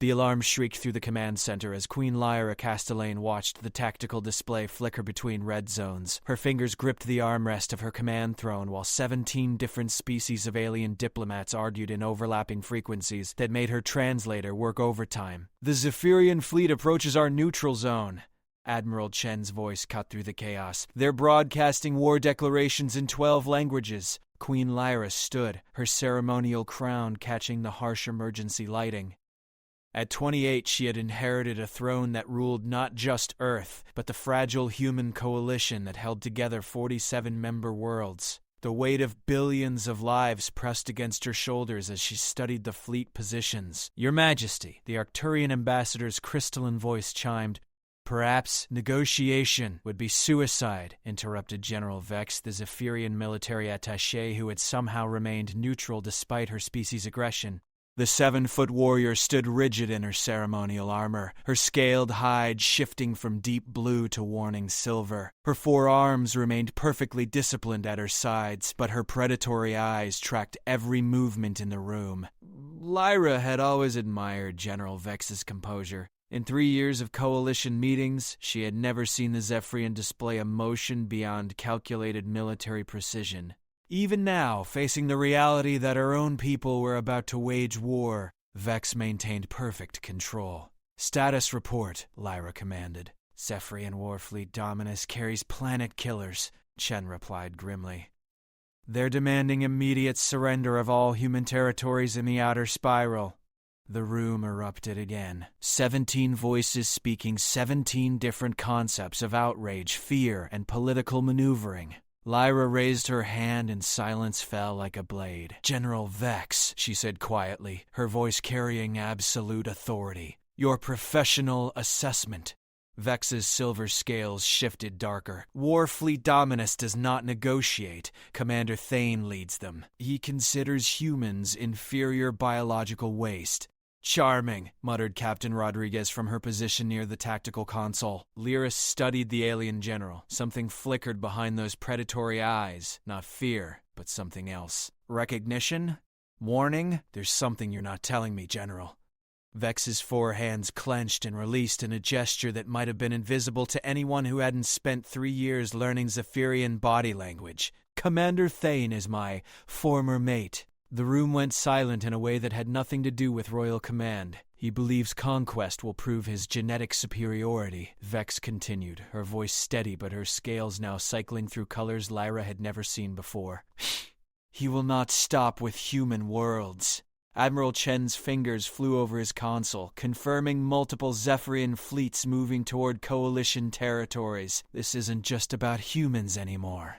The alarm shrieked through the command center as Queen Lyra Castellane watched the tactical display flicker between red zones. Her fingers gripped the armrest of her command throne while 17 different species of alien diplomats argued in overlapping frequencies that made her translator work overtime. "The Zephyrian fleet approaches our neutral zone." Admiral Chen's voice cut through the chaos. "They're broadcasting war declarations in 12 languages. Queen Lyra stood, her ceremonial crown catching the harsh emergency lighting. At 28, she had inherited a throne that ruled not just Earth, but the fragile human coalition that held together 47 member worlds. The weight of billions of lives pressed against her shoulders as she studied the fleet positions. "Your Majesty," the Arcturian ambassador's crystalline voice chimed. "Perhaps negotiation would be suicide," interrupted General Vex, the Zephyrian military attaché who had somehow remained neutral despite her species' aggression. The 7-foot warrior stood rigid in her ceremonial armor, her scaled hide shifting from deep blue to warning silver. Her 4 arms remained perfectly disciplined at her sides, but her predatory eyes tracked every movement in the room. Lyra had always admired General Vex's composure. In 3 years of coalition meetings, she had never seen the Zephyrian display emotion beyond calculated military precision. Even now, facing the reality that her own people were about to wage war, Vex maintained perfect control. "Status report," Lyra commanded. "Zephyrian Warfleet Dominus carries planet killers," Chen replied grimly. "They're demanding immediate surrender of all human territories in the outer spiral." The room erupted again. 17 voices speaking 17 different concepts of outrage, fear, and political maneuvering. Lyra raised her hand and silence fell like a blade. "General Vex," she said quietly, her voice carrying absolute authority. "Your professional assessment." Vex's silver scales shifted darker. "Warfleet Dominus does not negotiate. Commander Thane leads them. He considers humans inferior biological waste." "Charming," muttered Captain Rodriguez from her position near the tactical console. Lyra studied the alien general. Something flickered behind those predatory eyes. Not fear, but something else. "Recognition? Warning? There's something you're not telling me, General." Vex's 4 hands clenched and released in a gesture that might have been invisible to anyone who hadn't spent 3 years learning Zephyrian body language. "Commander Thane is my former mate." The room went silent in a way that had nothing to do with royal command. "He believes conquest will prove his genetic superiority," Vex continued, her voice steady but her scales now cycling through colors Lyra had never seen before. "He will not stop with human worlds." Admiral Chen's fingers flew over his console, confirming multiple Zephyrian fleets moving toward coalition territories. This isn't just about humans anymore.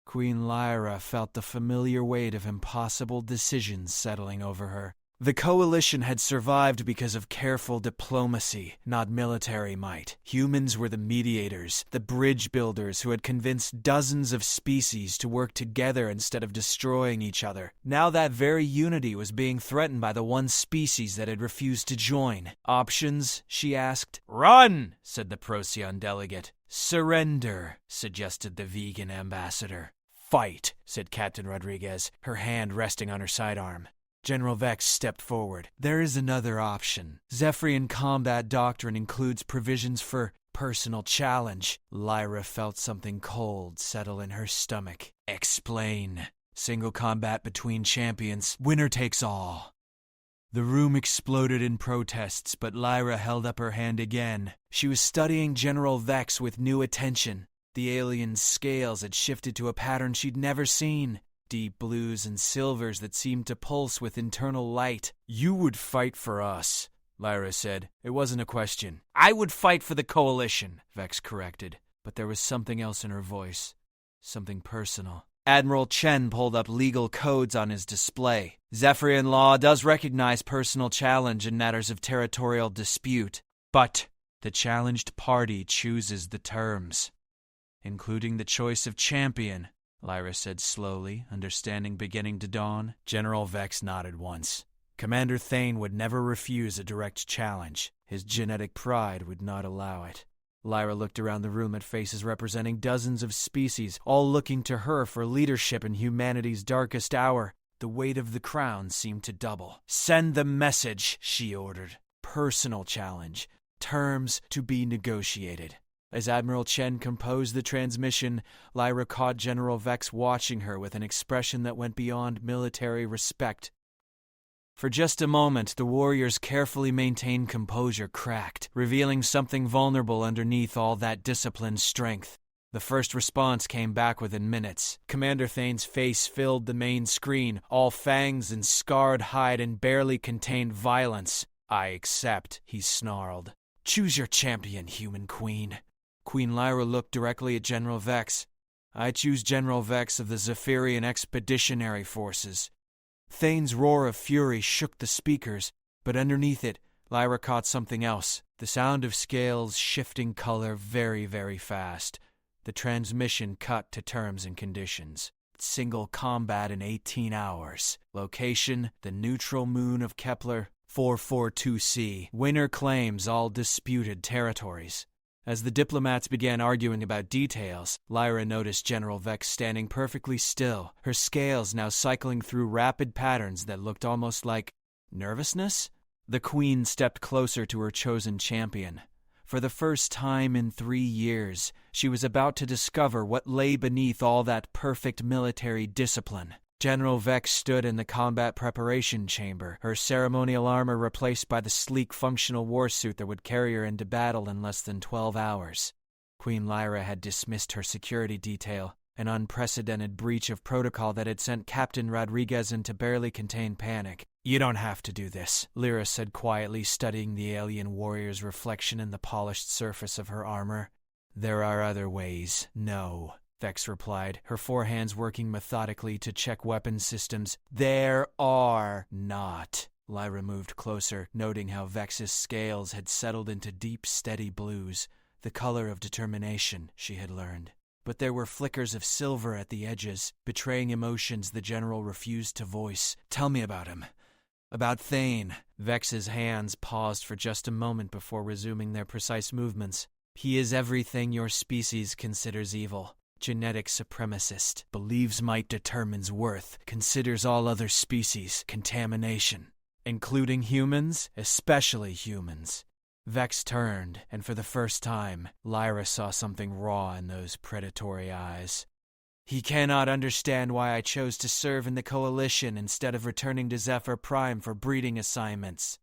Queen Lyra felt the familiar weight of impossible decisions settling over her. The coalition had survived because of careful diplomacy, not military might. Humans were the mediators, the bridge builders who had convinced dozens of species to work together instead of destroying each other. Now that very unity was being threatened by the one species that had refused to join. "Options?" she asked. "Run!" said the Procyon delegate. "Surrender," suggested the vegan ambassador. "Fight," said Captain Rodriguez, her hand resting on her sidearm. General Vex stepped forward. "There is another option. Zephyrian combat doctrine includes provisions for personal challenge." Lyra felt something cold settle in her stomach. "Explain." "Single combat between champions. Winner takes all." The room exploded in protests, but Lyra held up her hand again. She was studying General Vex with new attention. The alien's scales had shifted to a pattern she'd never seen. Deep blues and silvers that seemed to pulse with internal light. "You would fight for us," Lyra said. It wasn't a question. "I would fight for the coalition," Vex corrected. But there was something else in her voice. Something personal. Admiral Chen pulled up legal codes on his display. "Zephyrian law does recognize personal challenge in matters of territorial dispute, but the challenged party chooses the terms, including the choice of champion," Lyra said slowly, understanding beginning to dawn. General Vex nodded once. Commander Thane would never refuse a direct challenge. His genetic pride would not allow it. Lyra looked around the room at faces representing dozens of species, all looking to her for leadership in humanity's darkest hour. The weight of the crown seemed to double. "Send the message," she ordered. personal challenge. Terms to be negotiated. As Admiral Chen composed the transmission, Lyra caught General Vex watching her with an expression that went beyond military respect. For just a moment, the warrior's carefully maintained composure cracked, revealing something vulnerable underneath all that disciplined strength. The first response came back within minutes. Commander Thane's face filled the main screen, all fangs and scarred hide and barely contained violence. "I accept," he snarled. "Choose your champion, human queen." Queen Lyra looked directly at General Vex. "I choose General Vex of the Zephyrian Expeditionary Forces." Thane's roar of fury shook the speakers, but underneath it, Lyra caught something else. The sound of scales shifting color very, very fast. The transmission cut to terms and conditions. Single combat in 18 hours. Location, the neutral moon of Kepler, 442c. Winner claims all disputed territories. As the diplomats began arguing about details, Lyra noticed General Vex standing perfectly still, her scales now cycling through rapid patterns that looked almost like nervousness. The queen stepped closer to her chosen champion. For the first time in 3 years, she was about to discover what lay beneath all that perfect military discipline. General Vex stood in the combat preparation chamber, her ceremonial armor replaced by the sleek functional warsuit that would carry her into battle in less than 12 hours. Queen Lyra had dismissed her security detail, an unprecedented breach of protocol that had sent Captain Rodriguez into barely contained panic. "You don't have to do this," Lyra said quietly, studying the alien warrior's reflection in the polished surface of her armor. "There are other ways." "No," Vex replied, her four hands working methodically to check weapon systems. "There are not." Lyra moved closer, noting how Vex's scales had settled into deep, steady blues, the color of determination, she had learned. But there were flickers of silver at the edges, betraying emotions the general refused to voice. "Tell me about him." "About Thane." Vex's hands paused for just a moment before resuming their precise movements. "He is everything your species considers evil. Genetic supremacist, believes might determines worth, considers all other species contamination, including humans, especially humans." Vex turned, and for the first time, Lyra saw something raw in those predatory eyes. "He cannot understand why I chose to serve in the Coalition instead of returning to Zephyr Prime for breeding assignments."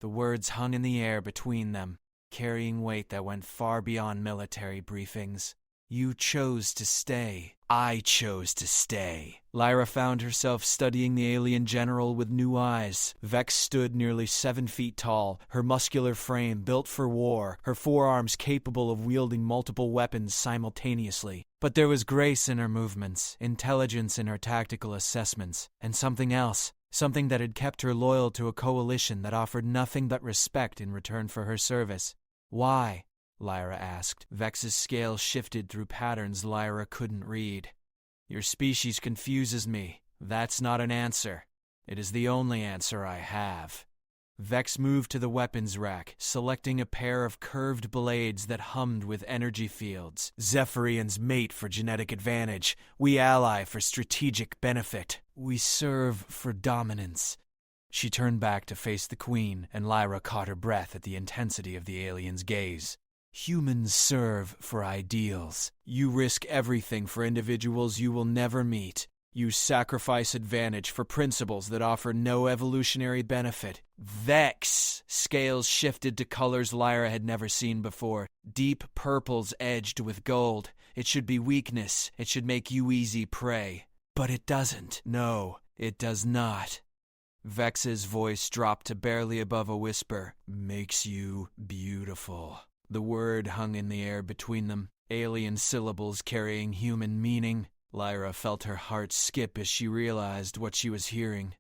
The words hung in the air between them, carrying weight that went far beyond military briefings. "You chose to stay. I chose to stay." Lyra found herself studying the alien general with new eyes. Vex stood nearly 7 feet tall, her muscular frame built for war, her forearms capable of wielding multiple weapons simultaneously. But there was grace in her movements, intelligence in her tactical assessments, and something else, something that had kept her loyal to a coalition that offered nothing but respect in return for her service. "Why?" Lyra asked. Vex's scale shifted through patterns Lyra couldn't read. "Your species confuses me. That's not an answer. It is the only answer I have." Vex moved to the weapons rack, selecting a pair of curved blades that hummed with energy fields. "Zephyrians mate for genetic advantage. We ally for strategic benefit. We serve for dominance." She turned back to face the queen, and Lyra caught her breath at the intensity of the alien's gaze. "Humans serve for ideals. You risk everything for individuals you will never meet. You sacrifice advantage for principles that offer no evolutionary benefit." Vex! Scales shifted to colors Lyra had never seen before. Deep purples edged with gold. It should be weakness. It should make you easy prey. But it doesn't. No, it does not. Vex's voice dropped to barely above a whisper. "Makes you beautiful." The word hung in the air between them, alien syllables carrying human meaning. Lyra felt her heart skip as she realized what she was hearing.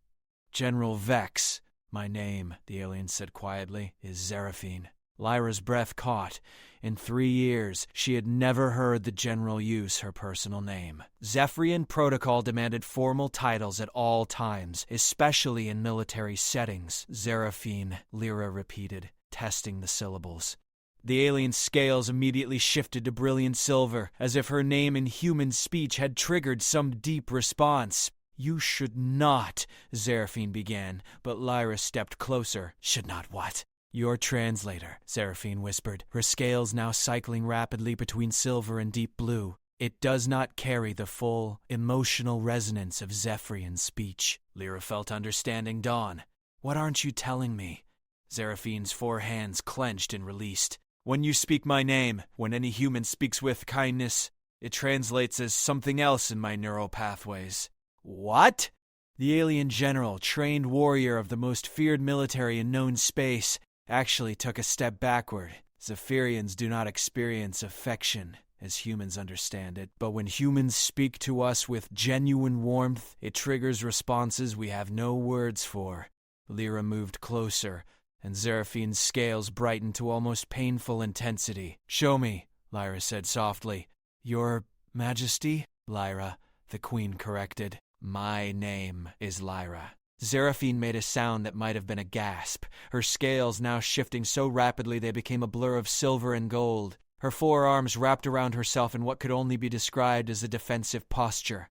"General Vex." "My name," the alien said quietly, "is Seraphine." Lyra's breath caught. In 3 years, she had never heard the general use her personal name. Zephyrian protocol demanded formal titles at all times, especially in military settings. "Seraphine," Lyra repeated, testing the syllables. The alien's scales immediately shifted to brilliant silver, as if her name in human speech had triggered some deep response. "You should not," Seraphine began, but Lyra stepped closer. "Should not what?" Your translator, Seraphine whispered, her scales now cycling rapidly between silver and deep blue. It does not carry the full, emotional resonance of Zephyrian speech. Lyra felt understanding dawn. What aren't you telling me? Seraphine's 4 hands clenched and released. When you speak my name, when any human speaks with kindness, it translates as something else in my neural pathways. What? The alien general, trained warrior of the most feared military in known space, actually took a step backward. Zephyrians do not experience affection, as humans understand it, but when humans speak to us with genuine warmth, it triggers responses we have no words for. Lyra moved closer, and Seraphine's scales brightened to almost painful intensity. Show me, Lyra said softly. Your Majesty? Lyra, the Queen corrected. My name is Lyra. Seraphine made a sound that might have been a gasp, her scales now shifting so rapidly they became a blur of silver and gold. Her 4 arms wrapped around herself in what could only be described as a defensive posture.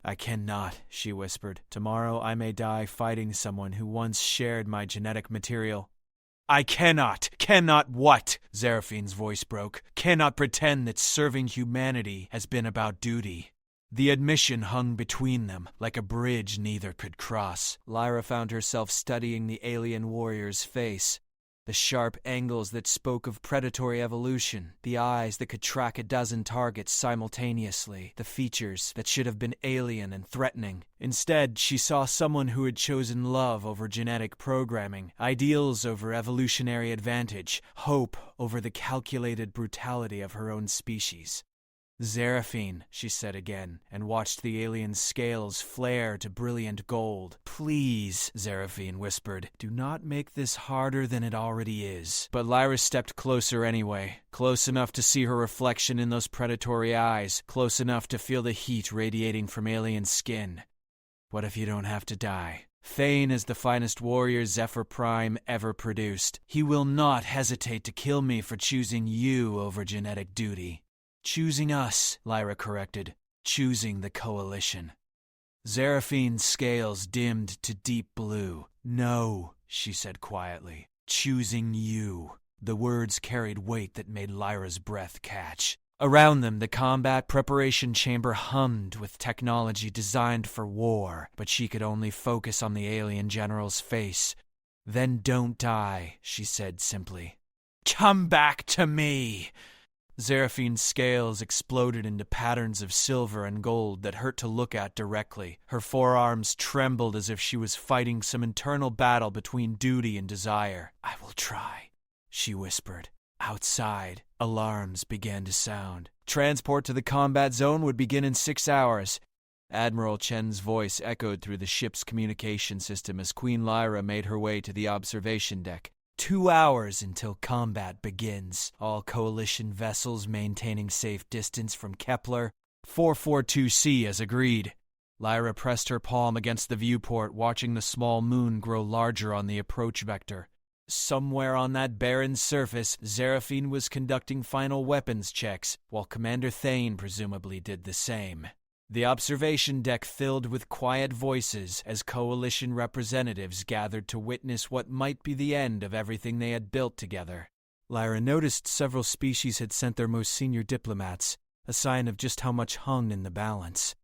I cannot, she whispered. Tomorrow I may die fighting someone who once shared my genetic material. I cannot. Cannot what? Seraphine's voice broke. Cannot pretend that serving humanity has been about duty. The admission hung between them, like a bridge neither could cross. Lyra found herself studying the alien warrior's face. The sharp angles that spoke of predatory evolution, the eyes that could track a dozen targets simultaneously, the features that should have been alien and threatening. Instead, she saw someone who had chosen love over genetic programming, ideals over evolutionary advantage, hope over the calculated brutality of her own species. Seraphine, she said again, and watched the alien's scales flare to brilliant gold. Please, Seraphine whispered, do not make this harder than it already is. But Lyra stepped closer anyway, close enough to see her reflection in those predatory eyes, close enough to feel the heat radiating from alien skin. What if you don't have to die? Thane is the finest warrior Zephyr Prime ever produced. He will not hesitate to kill me for choosing you over genetic duty. Choosing us, Lyra corrected. Choosing the Coalition. Seraphine's scales dimmed to deep blue. No, she said quietly. Choosing you. The words carried weight that made Lyra's breath catch. Around them, the combat preparation chamber hummed with technology designed for war, but she could only focus on the alien general's face. Then don't die, she said simply. Come back to me! Seraphine's scales exploded into patterns of silver and gold that hurt to look at directly. Her forearms trembled as if she was fighting some internal battle between duty and desire. I will try, she whispered. Outside, alarms began to sound. Transport to the combat zone would begin in 6 hours. Admiral Chen's voice echoed through the ship's communication system as Queen Lyra made her way to the observation deck. 2 hours until combat begins. All Coalition vessels maintaining safe distance from Kepler. 442C as agreed. Lyra pressed her palm against the viewport, watching the small moon grow larger on the approach vector. Somewhere on that barren surface, Seraphine was conducting final weapons checks, while Commander Thane presumably did the same. The observation deck filled with quiet voices as Coalition representatives gathered to witness what might be the end of everything they had built together. Lyra noticed several species had sent their most senior diplomats, a sign of just how much hung in the balance.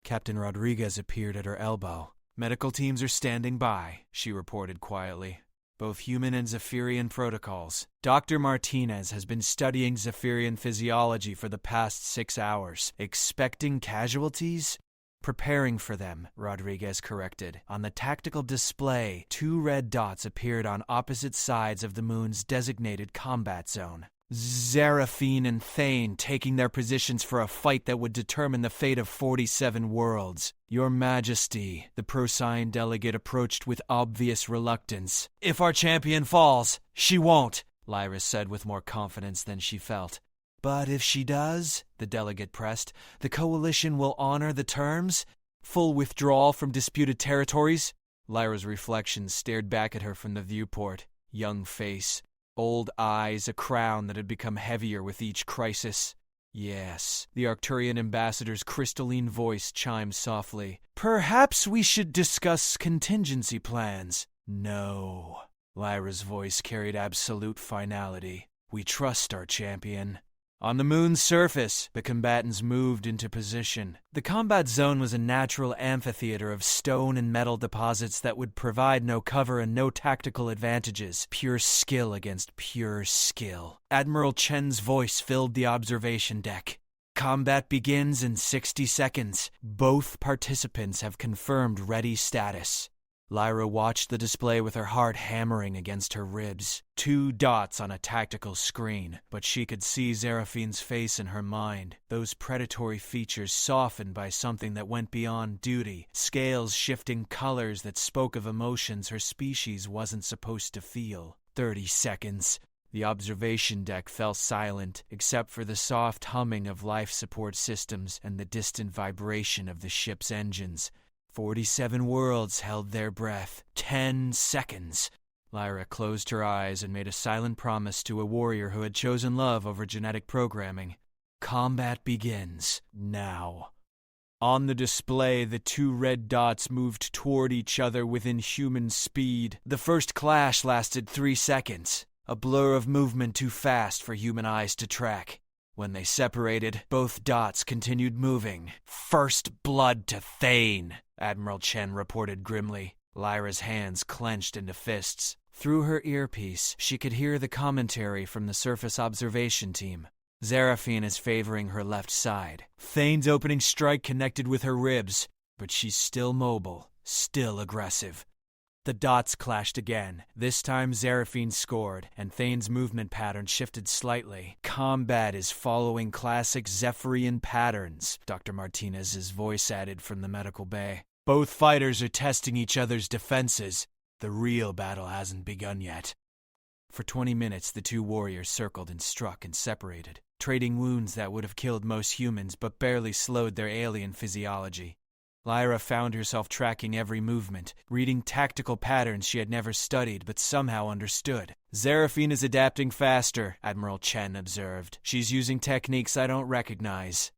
Captain Rodriguez appeared at her elbow. Medical teams are standing by, she reported quietly. Both human and Zephyrian protocols. Dr. Martinez has been studying Zephyrian physiology for the past 6 hours. Expecting casualties? Preparing for them, Rodriguez corrected. On the tactical display, 2 red dots appeared on opposite sides of the moon's designated combat zone. Seraphine and Thane taking their positions for a fight that would determine the fate of 47 worlds. Your Majesty, the Procyon delegate approached with obvious reluctance. If our champion falls, she won't, Lyra said with more confidence than she felt. But if she does, the delegate pressed, the Coalition will honor the terms? Full withdrawal from disputed territories? Lyra's reflection stared back at her from the viewport. Young face. Old eyes, a crown that had become heavier with each crisis. Yes, the Arcturian ambassador's crystalline voice chimed softly. Perhaps we should discuss contingency plans. No, Lyra's voice carried absolute finality. "We trust our champion." On the moon's surface, the combatants moved into position. The combat zone was a natural amphitheater of stone and metal deposits that would provide no cover and no tactical advantages. Pure skill against pure skill. Admiral Chen's voice filled the observation deck. "Combat begins in 60 seconds. Both participants have confirmed ready status." Lyra watched the display with her heart hammering against her ribs. 2 dots on a tactical screen, but she could see Seraphine's face in her mind. Those predatory features softened by something that went beyond duty. Scales shifting colors that spoke of emotions her species wasn't supposed to feel. 30 seconds. The observation deck fell silent, except for the soft humming of life support systems and the distant vibration of the ship's engines. 47 worlds held their breath. 10 seconds. Lyra closed her eyes and made a silent promise to a warrior who had chosen love over genetic programming. Combat begins now. On the display, the 2 red dots moved toward each other within human speed. The first clash lasted 3 seconds, a blur of movement too fast for human eyes to track. When they separated, both dots continued moving. "First blood to Thane," Admiral Chen reported grimly. Lyra's hands clenched into fists. Through her earpiece, she could hear the commentary from the surface observation team. Seraphine is favoring her left side. Thane's opening strike connected with her ribs, but she's still mobile, still aggressive. The dots clashed again. This time Seraphine scored, and Thane's movement pattern shifted slightly. "Combat is following classic Zephyrian patterns," Dr. Martinez's voice added from the medical bay. "Both fighters are testing each other's defenses. The real battle hasn't begun yet." For 20 minutes, the 2 warriors circled and struck and separated, trading wounds that would have killed most humans but barely slowed their alien physiology. Lyra found herself tracking every movement, reading tactical patterns she had never studied but somehow understood. "Seraphine is adapting faster," Admiral Chen observed. "She's using techniques I don't recognize."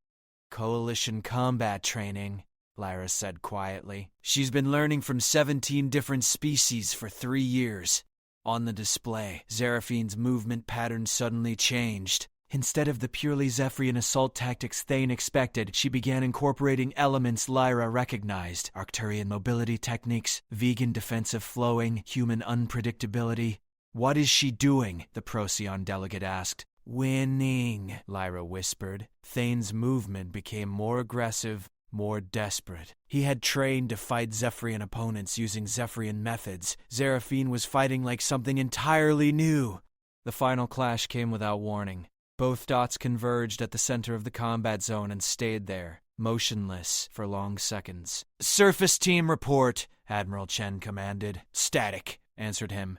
"Coalition combat training," Lyra said quietly. "She's been learning from 17 different species for 3 years." On the display, Seraphine's movement pattern suddenly changed. Instead of the purely Zephyrian assault tactics Thane expected, she began incorporating elements Lyra recognized. Arcturian mobility techniques, vegan defensive flowing, human unpredictability. "What is she doing?" the Procyon delegate asked. "Winning," Lyra whispered. Thane's movement became more aggressive, more desperate. He had trained to fight Zephyrian opponents using Zephyrian methods. Seraphine was fighting like something entirely new. The final clash came without warning. Both dots converged at the center of the combat zone and stayed there, motionless for long seconds. "Surface team report," Admiral Chen commanded. "Static," answered him.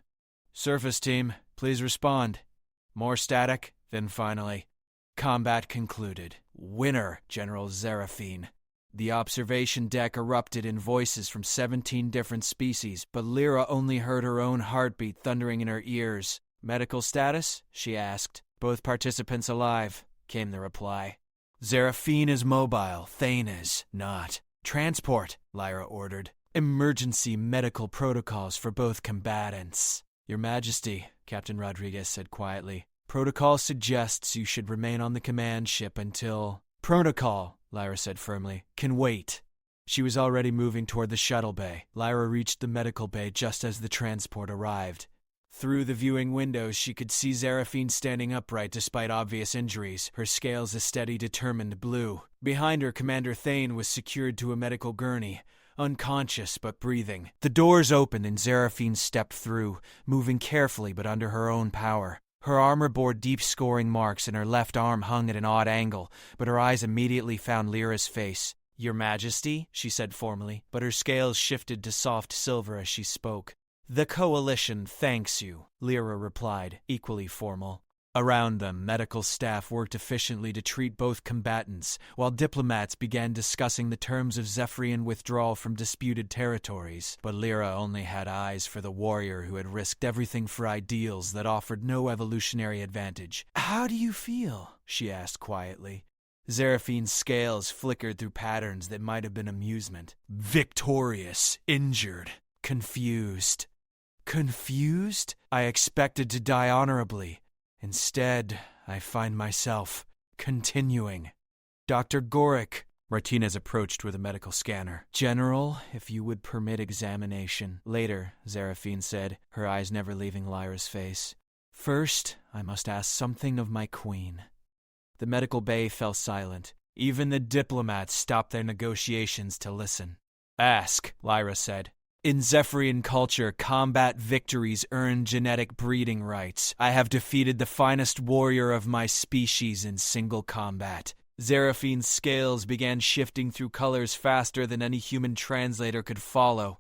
"Surface team, please respond." More static, then finally. Combat concluded. Winner, General Seraphine. The observation deck erupted in voices from 17 different species, but Lyra only heard her own heartbeat thundering in her ears. "Medical status?" she asked. "Both participants alive," came the reply. "Seraphine is mobile, Thane is not." "Transport," Lyra ordered. "Emergency medical protocols for both combatants." "Your Majesty," Captain Rodriguez said quietly. "Protocol suggests you should remain on the command ship until—" "Protocol," Lyra said firmly, "can wait." She was already moving toward the shuttle bay. Lyra reached the medical bay just as the transport arrived. Through the viewing windows, she could see Seraphine standing upright despite obvious injuries, her scales a steady, determined blue. Behind her, Commander Thane was secured to a medical gurney, unconscious but breathing. The doors opened and Seraphine stepped through, moving carefully but under her own power. Her armor bore deep scoring marks and her left arm hung at an odd angle, but her eyes immediately found Lyra's face. "Your Majesty," she said formally, but her scales shifted to soft silver as she spoke. "The Coalition thanks you," Lyra replied, equally formal. Around them, medical staff worked efficiently to treat both combatants, while diplomats began discussing the terms of Zephyrian withdrawal from disputed territories. But Lyra only had eyes for the warrior who had risked everything for ideals that offered no evolutionary advantage. "How do you feel?" she asked quietly. Seraphine's scales flickered through patterns that might have been amusement. "Victorious, injured, confused." Confused? I expected to die honorably. Instead, I find myself continuing. Dr. Gorick, Martinez approached with a medical scanner. General, if you would permit examination. Later, Seraphine said, her eyes never leaving Lyra's face. First, I must ask something of my queen. The medical bay fell silent. Even the diplomats stopped their negotiations to listen. Ask, Lyra said. In Zephyrian culture, combat victories earn genetic breeding rights. I have defeated the finest warrior of my species in single combat. Seraphine's scales began shifting through colors faster than any human translator could follow.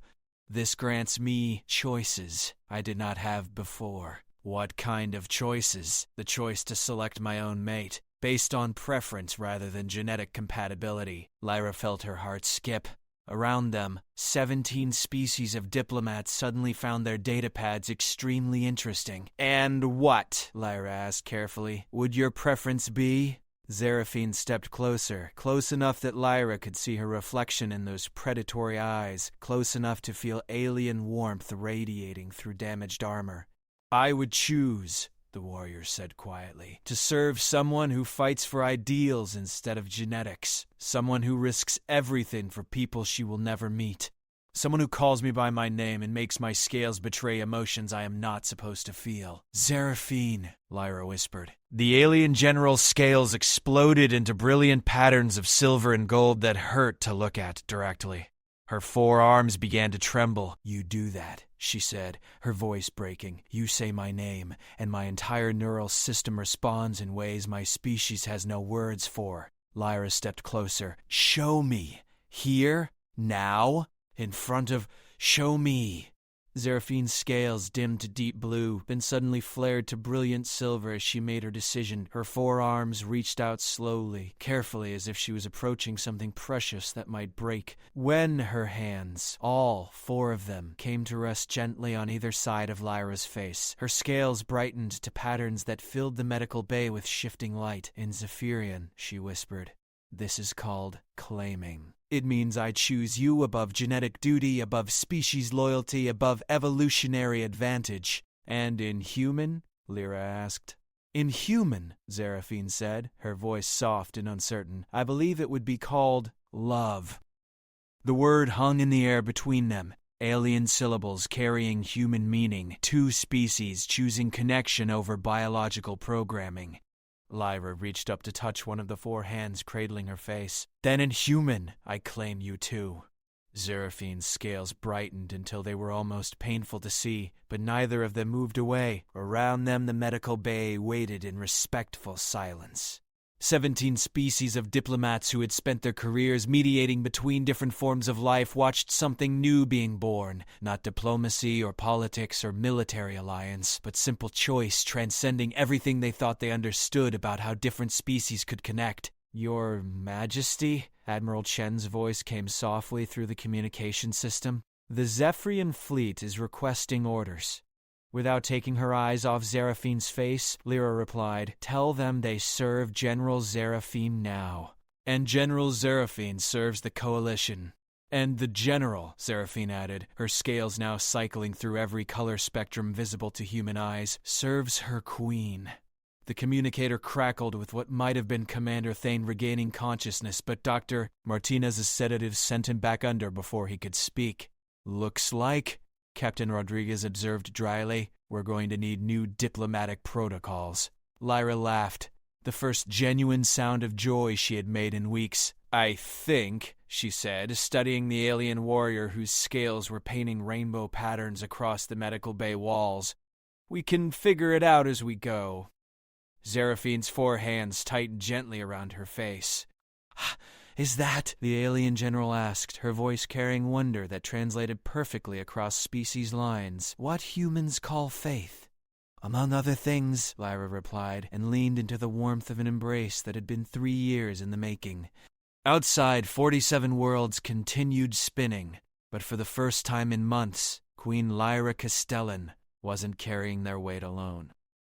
This grants me choices I did not have before. What kind of choices? The choice to select my own mate, based on preference rather than genetic compatibility. Lyra felt her heart skip. Around them, 17 species of diplomats suddenly found their datapads extremely interesting. And what, Lyra asked carefully, would your preference be? Seraphine stepped closer, close enough that Lyra could see her reflection in those predatory eyes, close enough to feel alien warmth radiating through damaged armor. I would choose, the warrior said quietly, to serve someone who fights for ideals instead of genetics, someone who risks everything for people she will never meet, someone who calls me by my name and makes my scales betray emotions I am not supposed to feel. Seraphine, Lyra whispered. The alien general's scales exploded into brilliant patterns of silver and gold that hurt to look at directly. Her forearms began to tremble. You do that, she said, her voice breaking. You say my name, and my entire neural system responds in ways my species has no words for. Lyra stepped closer. Show me. Here? Now? In front of... Show me. Seraphine's scales dimmed to deep blue, then suddenly flared to brilliant silver as she made her decision. Her forearms reached out slowly, carefully, as if she was approaching something precious that might break. When her hands, all 4 of them, came to rest gently on either side of Lyra's face, her scales brightened to patterns that filled the medical bay with shifting light. In Zephyrian, she whispered, this is called claiming. It means I choose you above genetic duty, above species loyalty, above evolutionary advantage. And in human? Lyra asked. In human, Seraphine said, her voice soft and uncertain, I believe it would be called love. The word hung in the air between them, alien syllables carrying human meaning, 2 species choosing connection over biological programming. Lyra reached up to touch one of the 4 hands cradling her face. Then in human, I claim you too. Seraphine's scales brightened until they were almost painful to see, but neither of them moved away. Around them the medical bay waited in respectful silence. 17 species of diplomats who had spent their careers mediating between different forms of life watched something new being born, not diplomacy or politics or military alliance, but simple choice transcending everything they thought they understood about how different species could connect. Your Majesty? Admiral Chen's voice came softly through the communication system. The Zephyrian fleet is requesting orders. Without taking her eyes off Seraphine's face, Lyra replied, tell them they serve General Seraphine now. And General Seraphine serves the coalition. And the General, Seraphine added, her scales now cycling through every color spectrum visible to human eyes, serves her queen. The communicator crackled with what might have been Commander Thane regaining consciousness, but Dr. Martinez's sedatives sent him back under before he could speak. Looks like, Captain Rodriguez observed dryly, we're going to need new diplomatic protocols. Lyra laughed, the first genuine sound of joy she had made in weeks. I think, she said, studying the alien warrior whose scales were painting rainbow patterns across the medical bay walls, we can figure it out as we go. Seraphine's 4 hands tightened gently around her face. Is that? The alien general asked, her voice carrying wonder that translated perfectly across species lines. What humans call faith? Among other things, Lyra replied, and leaned into the warmth of an embrace that had been 3 years in the making. Outside, 47 worlds continued spinning, but for the first time in months, Queen Lyra Castellan wasn't carrying their weight alone.